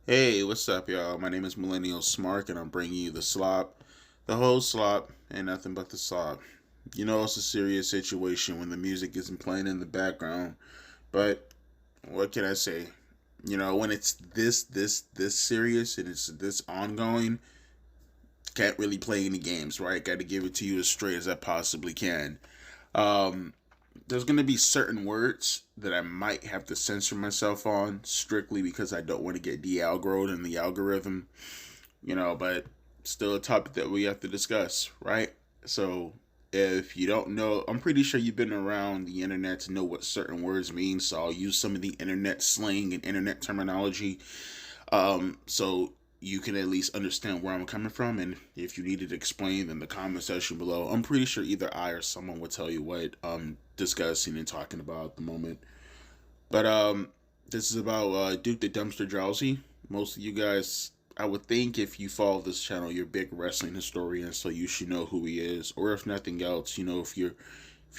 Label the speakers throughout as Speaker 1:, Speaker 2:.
Speaker 1: Hey, what's up, y'all? My name is Millennial Smark, and I'm bringing you the slop, the whole slop, and nothing but the slop. You know, it's a serious situation when the music isn't playing in the background, but what can I say? You know, when it's this serious and it's this ongoing, can't really play any games, right? Got to give it to you as straight as I possibly can. Um, there's gonna be certain words that I might have to censor myself on strictly because I don't want to get de-algoed in the algorithm, but still a topic that we have to discuss, right? So if you don't know, I'm pretty sure you've been around the internet to know what certain words mean. So I'll use some of the internet slang and internet terminology, so you can at least understand where I'm coming from. And if you need it explained in the comment section below, I'm pretty sure either I or someone will tell you what I'm discussing and talking about at the moment. But this is about Duke the Dumpster Drowsy. Most of you guys, I would think, if you follow this channel, you're big wrestling historians, so you should know who he is. Or if nothing else, if you're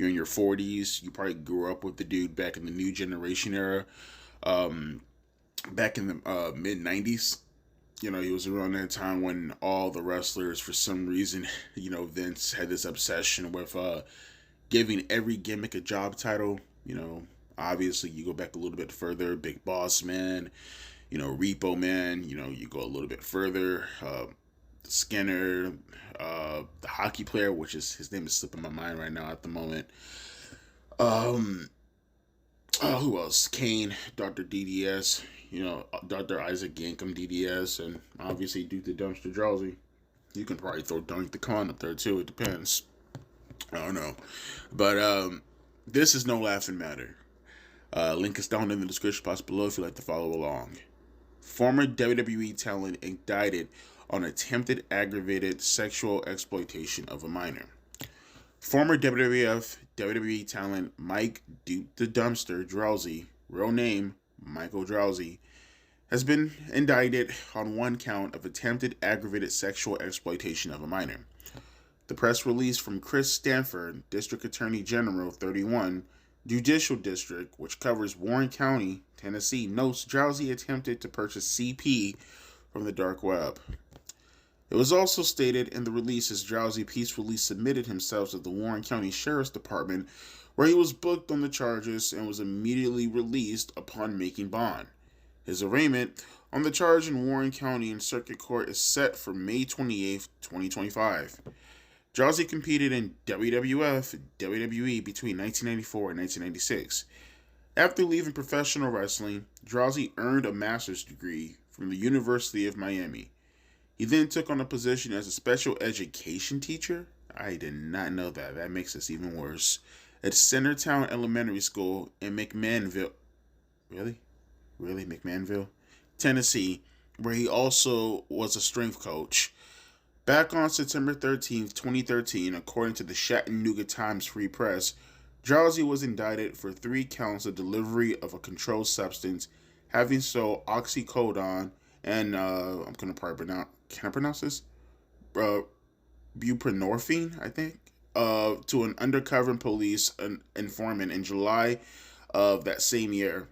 Speaker 1: in your 40s, you probably grew up with the dude back in the New Generation era, um, back in the mid 90s. He was around that time when all the wrestlers, for some reason, Vince had this obsession with giving every gimmick a job title. Obviously, you go back a little bit further, Big Boss Man, Repo Man. You go a little bit further, Skinner, the hockey player, which is his name is slipping my mind right now at the moment. Um, who else? Kane, Doctor DDS. Dr. Isaac Yankum DDS, and obviously Duke the Dumpster Drowsy. You can probably throw Dunk the Con up there too. It depends. I don't know, but this is no laughing matter. Link is down in the description box below if you'd like to follow along. Former WWE talent indicted on attempted aggravated sexual exploitation of a minor. Former WWF WWE talent Mike Duke the Dumpster Drowsy, real name Michael Drowsy, has been indicted on one count of attempted aggravated sexual exploitation of a minor. The press release from Chris Stanford, District Attorney General 31, Judicial District, which covers Warren County, Tennessee, notes Drowsy attempted to purchase CP from the dark web. It was also stated in the release as Drowsy peacefully submitted himself to the Warren County Sheriff's Department, where he was booked on the charges and was immediately released upon making bond. His arraignment on the charge in Warren County and Circuit Court is set for May 28, 2025. Drowsy competed in WWF and WWE between 1994 and 1996. After leaving professional wrestling, Drowsy earned a master's degree from the University of Miami. He then took on a position as a special education teacher. I did not know that. That makes this even worse. At Centertown Elementary School in McMahonville. Really? Really? McMahonville? Tennessee, where he also was a strength coach. Back on September 13th, 2013, according to the Chattanooga Times Free Press, Drowsy was indicted for 3 counts of delivery of a controlled substance, having sold oxycodone and I'm gonna probably pronounce. Can I pronounce this? Uh, Buprenorphine, I think, to an undercover police informant in July of that same year.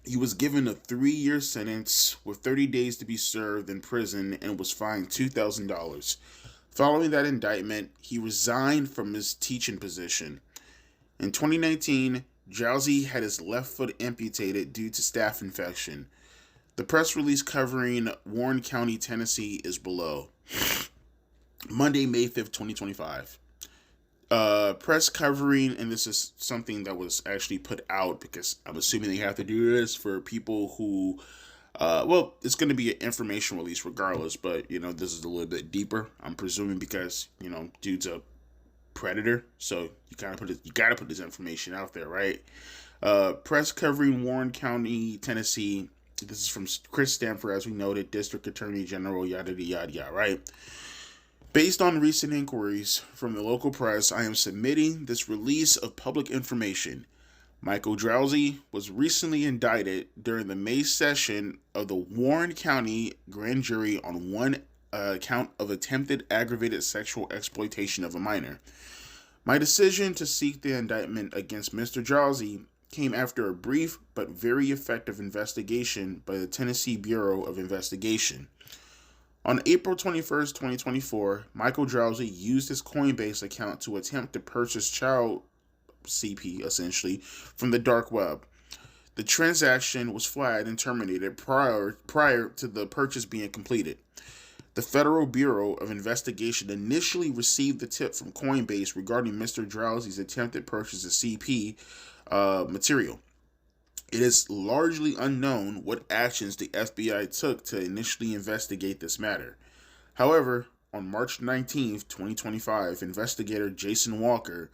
Speaker 1: He was given a 3-year sentence with 30 days to be served in prison and was fined $2,000. Following that indictment, he resigned from his teaching position. In 2019, Drowsy had his left foot amputated due to staph infection. The press release covering Warren County, Tennessee is below. Monday, May 5th, 2025. Press covering, and this is something that was actually put out because I'm assuming they have to do this for people who, it's going to be an information release regardless, but, this is a little bit deeper, I'm presuming, because, dude's a predator, so you gotta put this information out there, right? Press covering Warren County, Tennessee. This is from Chris Stanford, as we noted, District Attorney General, yada yada yada, right? Based on recent inquiries from the local press, I am submitting this release of public information. Michael Drowsy was recently indicted during the May session of the Warren County Grand Jury on one count of attempted aggravated sexual exploitation of a minor. My decision to seek the indictment against Mr. Drowsy came after a brief but very effective investigation by the Tennessee Bureau of Investigation. On April 21st, 2024, Michael Drowsy used his Coinbase account to attempt to purchase child CP, essentially, from the dark web. The transaction was flagged and terminated prior to the purchase being completed. The Federal Bureau of Investigation initially received the tip from Coinbase regarding Mr. Drowsy's attempted purchase of CP material. It is largely unknown what actions the FBI took to initially investigate this matter. However, on March 19th, 2025, investigator Jason Walker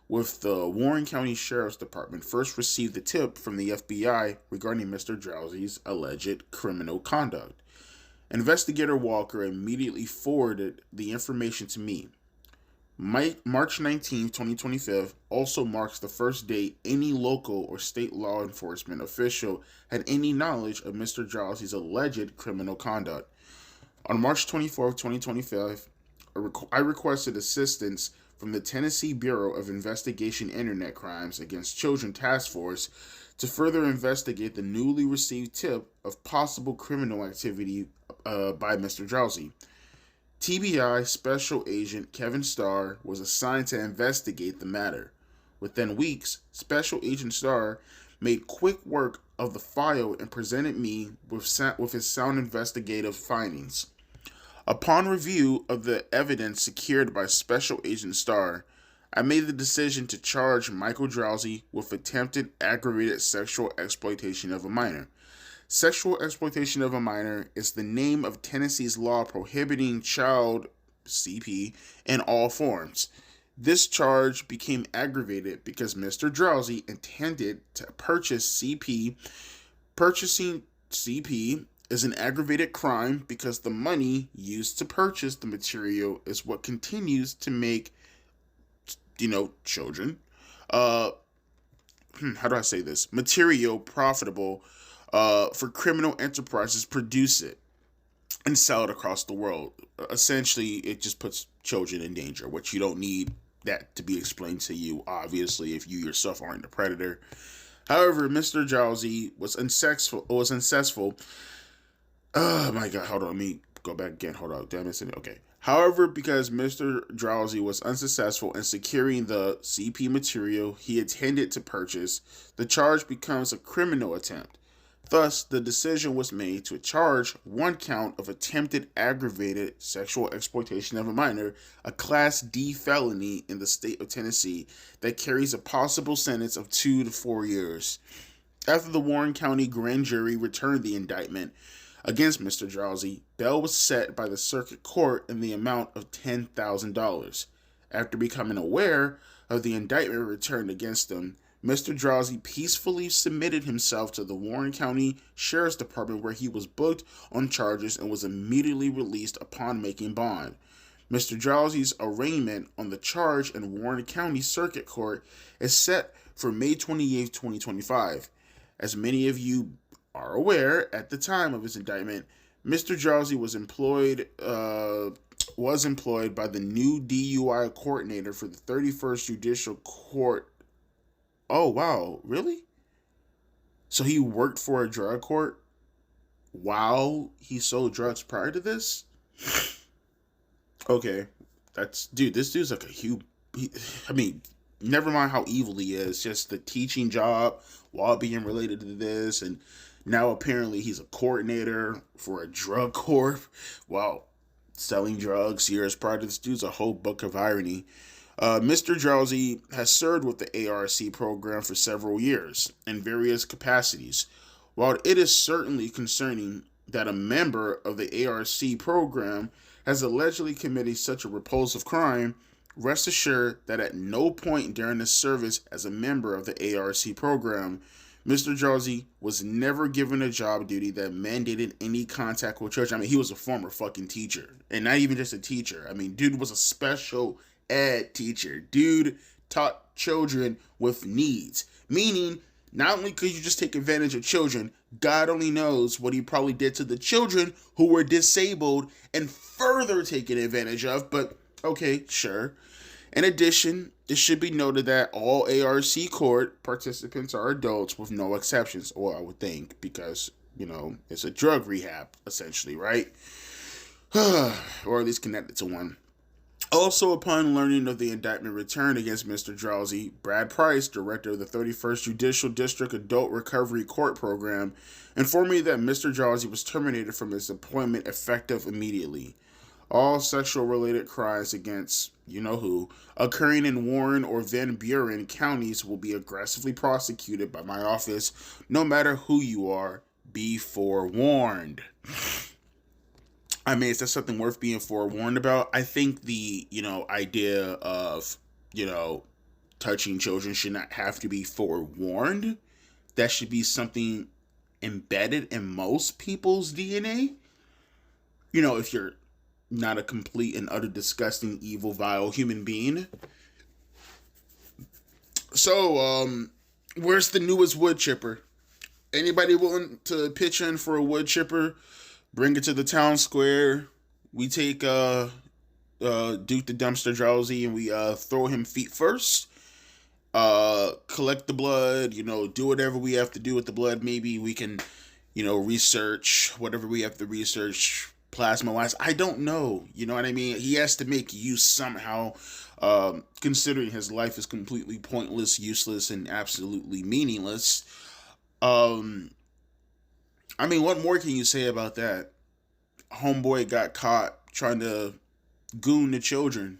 Speaker 1: with the Warren County Sheriff's Department first received the tip from the FBI regarding Mr. Drowsy's alleged criminal conduct. Investigator Walker immediately forwarded the information to me. March 19, 2025 also marks the first date any local or state law enforcement official had any knowledge of Mr. Drowsy's alleged criminal conduct. On March 24, 2025, I requested assistance from the Tennessee Bureau of Investigation Internet Crimes Against Children Task Force to further investigate the newly received tip of possible criminal activity by Mr. Drowsy. TBI Special Agent Kevin Starr was assigned to investigate the matter. Within weeks, Special Agent Starr made quick work of the file and presented me with his sound investigative findings. Upon review of the evidence secured by Special Agent Starr, I made the decision to charge Michael Drowsy with attempted aggravated sexual exploitation of a minor. Sexual exploitation of a minor is the name of Tennessee's law prohibiting child CP in all forms. This charge became aggravated because Mr. Drowsy intended to purchase CP. Purchasing CP is an aggravated crime because the money used to purchase the material is what continues to make, children, how do I say this? Material profitable for criminal enterprises produce it and sell it across the world. Essentially, it just puts children in danger, which you don't need that to be explained to you, obviously, if you yourself aren't a predator. However, Mr. Drowsy was unsuccessful. Oh my god, hold on, let me go back again. Hold on, damn it. Okay. However, because Mr. Drowsy was unsuccessful in securing the CP material he intended to purchase, the charge becomes a criminal attempt. Thus, the decision was made to charge one count of attempted aggravated sexual exploitation of a minor, a Class D felony in the state of Tennessee that carries a possible sentence of 2 to 4 years. After the Warren County grand jury returned the indictment against Mr. Drowsy, bail was set by the circuit court in the amount of $10,000. After becoming aware of the indictment returned against him, Mr. Drowsy peacefully submitted himself to the Warren County Sheriff's Department, where he was booked on charges and was immediately released upon making bond. Mr. Drowsy's arraignment on the charge in Warren County Circuit Court is set for May 28, 2025. As many of you are aware, at the time of his indictment, Mr. Drowsy was employed by the new DUI coordinator for the 31st Judicial Court. Oh, wow. Really? So he worked for a drug court while he sold drugs prior to this? Okay. This dude's like never mind how evil he is. Just the teaching job while being related to this. And now apparently he's a coordinator for a drug corp while selling drugs years prior to this. Dude's a whole book of irony. Mr. Drowsy has served with the ARC program for several years in various capacities. While it is certainly concerning that a member of the ARC program has allegedly committed such a repulsive crime, rest assured that at no point during his service as a member of the ARC program, Mr. Drowsy was never given a job duty that mandated any contact with children. He was a former fucking teacher, and not even just a teacher. Dude was a special ed teacher. Dude taught children with needs, meaning not only could you just take advantage of children, God only knows what he probably did to the children who were disabled and further taken advantage of, but okay, sure. In addition, It should be noted that all ARC court participants are adults with no exceptions, or I would think, because, it's a drug rehab, essentially, right? Or at least connected to one. Also, upon learning of the indictment returned against Mr. Drowsy, Brad Price, director of the 31st Judicial District Adult Recovery Court Program, informed me that Mr. Drowsy was terminated from his appointment effective immediately. All sexual related crimes against you know who occurring in Warren or Van Buren counties will be aggressively prosecuted by my office, no matter who you are. Be forewarned. I mean, is that something worth being forewarned about? I think the, idea of, touching children should not have to be forewarned. That should be something embedded in most people's DNA. If you're not a complete and utter disgusting, evil, vile human being. So, where's the newest wood chipper? Anybody willing to pitch in for a wood chipper? Bring it to the town square. We take Duke the Dumpster Drowsy and we throw him feet first. Collect the blood, do whatever we have to do with the blood. Maybe we can, research whatever we have to research plasma wise. I don't know. You know what I mean? He has to make use somehow, considering his life is completely pointless, useless, and absolutely meaningless. I mean, what more can you say about that? Homeboy got caught trying to goon the children.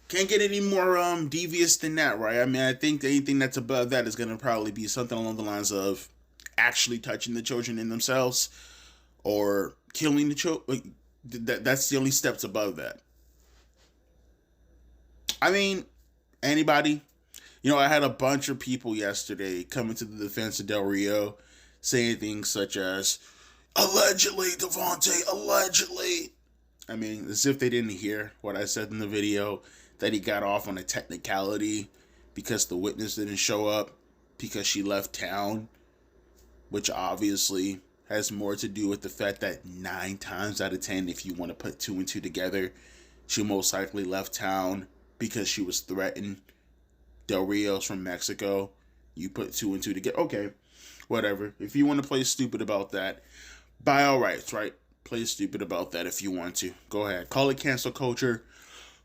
Speaker 1: Can't get any more devious than that, right? I mean, I think anything that's above that is going to probably be something along the lines of actually touching the children in themselves or killing the children. That's the only steps above that. I mean, anybody? I had a bunch of people yesterday coming to the defense of Del Rio saying things such as, allegedly, Devontae, allegedly. I mean, as if they didn't hear what I said in the video, that he got off on a technicality because the witness didn't show up because she left town, which obviously has more to do with the fact that 9 times out of 10, if you want to put 2 and 2 together, she most likely left town because she was threatened. Del Rio's from Mexico. You put 2 and 2 together. Okay, whatever. If you want to play stupid about that, by all rights, right? Play stupid about that if you want to. Go ahead. Call it cancel culture.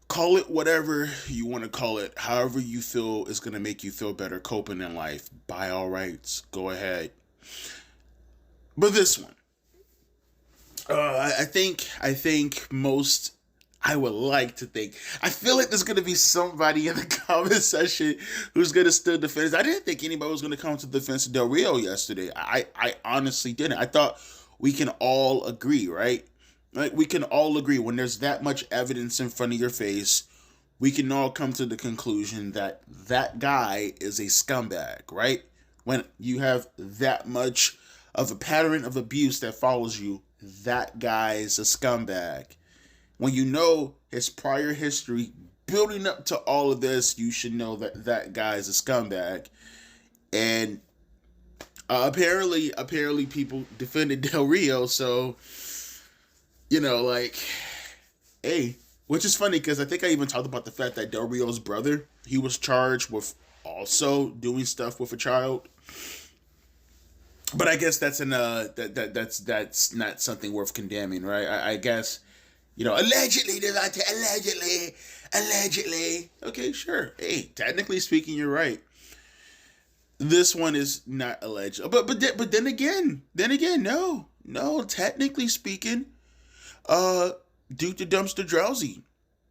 Speaker 1: Call it whatever you want to call it. However you feel is going to make you feel better coping in life. By all rights, go ahead. But this one, I think most. I would like to think. I feel like there's going to be somebody in the comment section who's going to still defend. I didn't think anybody was going to come to the defense of Del Rio yesterday. I honestly didn't. I thought we can all agree, right? Like, we can all agree when there's that much evidence in front of your face, we can all come to the conclusion that that guy is a scumbag, right? When you have that much of a pattern of abuse that follows you, that guy is a scumbag. When you know his prior history building up to all of this, you should know that that guy is a scumbag. And apparently people defended Del Rio, so, hey, which is funny because I think I even talked about the fact that Del Rio's brother, he was charged with also doing stuff with a child. But I guess that's that's not something worth condemning, right? I guess. Allegedly, allegedly. Okay, sure. Hey, technically speaking, you're right. This one is not alleged, but then again, no. Technically speaking, Duke the Dumpster Drowsy,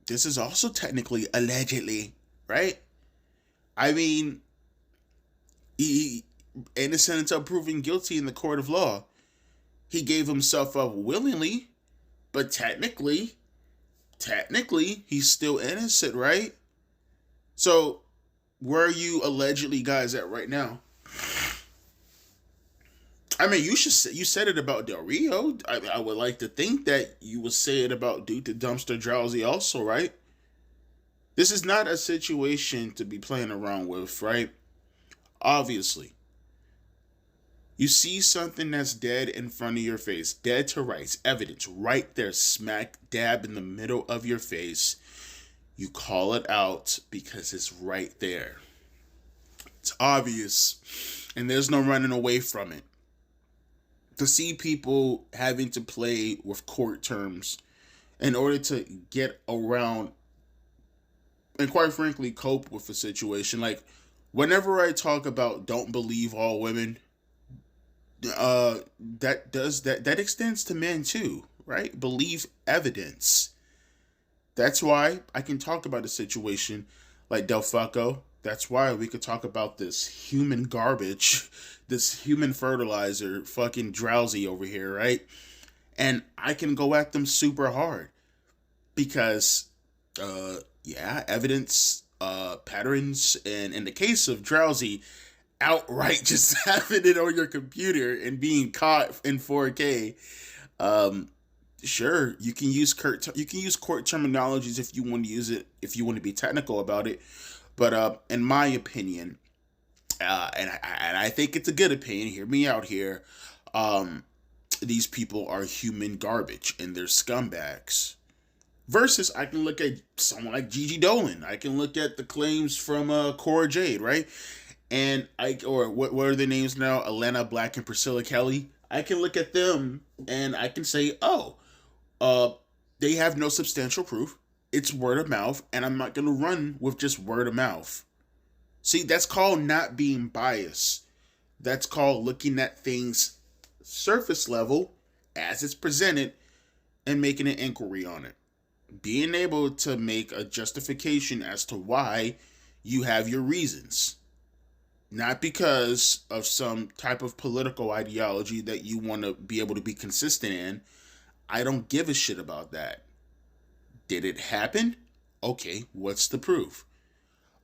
Speaker 1: this is also technically allegedly, right? I mean, he innocent until proven guilty in the court of law. He gave himself up willingly. But technically, he's still innocent, right? So, where are you allegedly guys at right now? I mean, you said it about Del Rio. I would like to think that you would say it about Duke the Dumpster Drowsy also, right? This is not a situation to be playing around with, right? Obviously. You see something that's dead in front of your face, dead to rights, evidence right there, smack dab in the middle of your face. You call it out because it's right there. It's obvious, and there's no running away from it. To see people having to play with court terms in order to get around and, quite frankly, cope with a situation. Like, whenever I talk about don't believe all women, that extends to men too, right? Believe evidence. That's why I can talk about a situation like Del Fucco. That's why we could talk about this human garbage, this human fertilizer, fucking Drowsy over here, right? And I can go at them super hard because, yeah, evidence, patterns, and in the case of Drowsy, outright just having it on your computer and being caught in 4K. Sure, you can use court terminologies if you want to use it, if you want to be technical about it. But in my opinion, and I think it's a good opinion. Hear me out here. These people are human garbage and they're scumbags. Versus, I can look at someone like Gigi Dolan. I can look at the claims from Cora Jade, right? And what are their names now? Alana Black and Priscilla Kelly. I can look at them and I can say, oh, they have no substantial proof. It's word of mouth, and I'm not gonna run with just word of mouth. See, that's called not being biased. That's called looking at things surface level as it's presented and making an inquiry on it. Being able to make a justification as to why you have your reasons. Not because of some type of political ideology that you want to be able to be consistent in. I don't give a shit about that. Did it happen? Okay, what's the proof?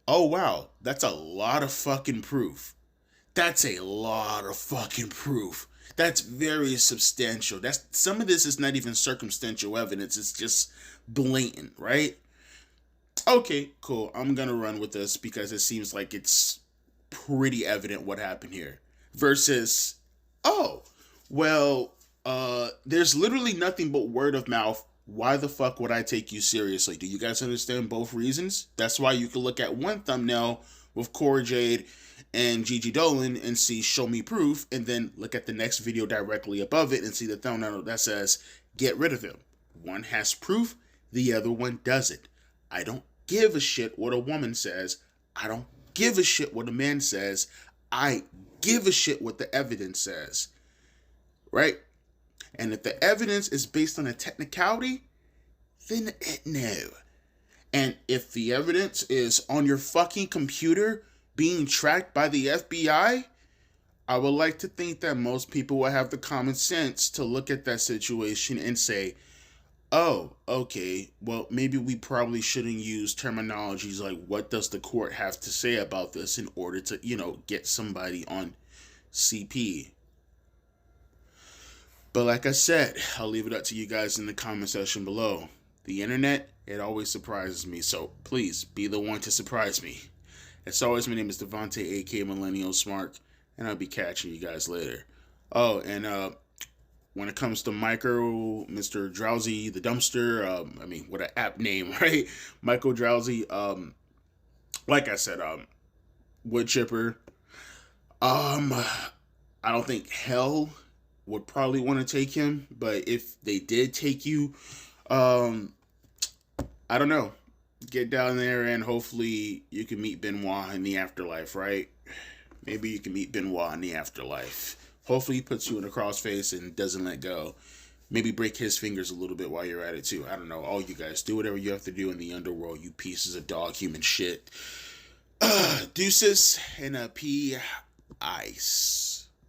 Speaker 1: Oh wow, that's a lot of fucking proof. That's a lot of fucking proof. That's very substantial. That's some of this is not even circumstantial evidence. It's just blatant, right? Okay, cool. I'm gonna run with this because it seems like it's pretty evident what happened here. Versus, oh, well, there's literally nothing but word of mouth. Why the fuck would I take you seriously? Do you guys understand both reasons? That's why you can look at one thumbnail with Cora Jade and Gigi Dolan and see show me proof, and then look at the next video directly above it and see the thumbnail that says get rid of him. One has proof, the other one doesn't. I don't give a shit what a woman says. I don't give a shit what a man says. I give a shit what the evidence says. Right? And if the evidence is based on a technicality, then no. And if the evidence is on your fucking computer being tracked by the FBI, I would like to think that most people will have the common sense to look at that situation and say, oh, okay, well, maybe we probably shouldn't use terminologies like what does the court have to say about this in order to, get somebody on CP. But like I said, I'll leave it up to you guys in the comment section below. The internet, it always surprises me, so please be the one to surprise me. As always, my name is Devontae, aka Millennial Smart, and I'll be catching you guys later. Oh, and when it comes to Micro, Mr. Drowsy, the dumpster, what an app name, right? Michael Drowsy, like I said, wood chipper. I don't think hell would probably want to take him, but if they did take you, I don't know. Get down there and hopefully you can meet Benoit in the afterlife, right? Maybe you can meet Benoit in the afterlife. Hopefully he puts you in a crossface and doesn't let go. Maybe break his fingers a little bit while you're at it too. I don't know. All you guys, do whatever you have to do in the underworld, you pieces of dog human shit. Deuces and a pea ice.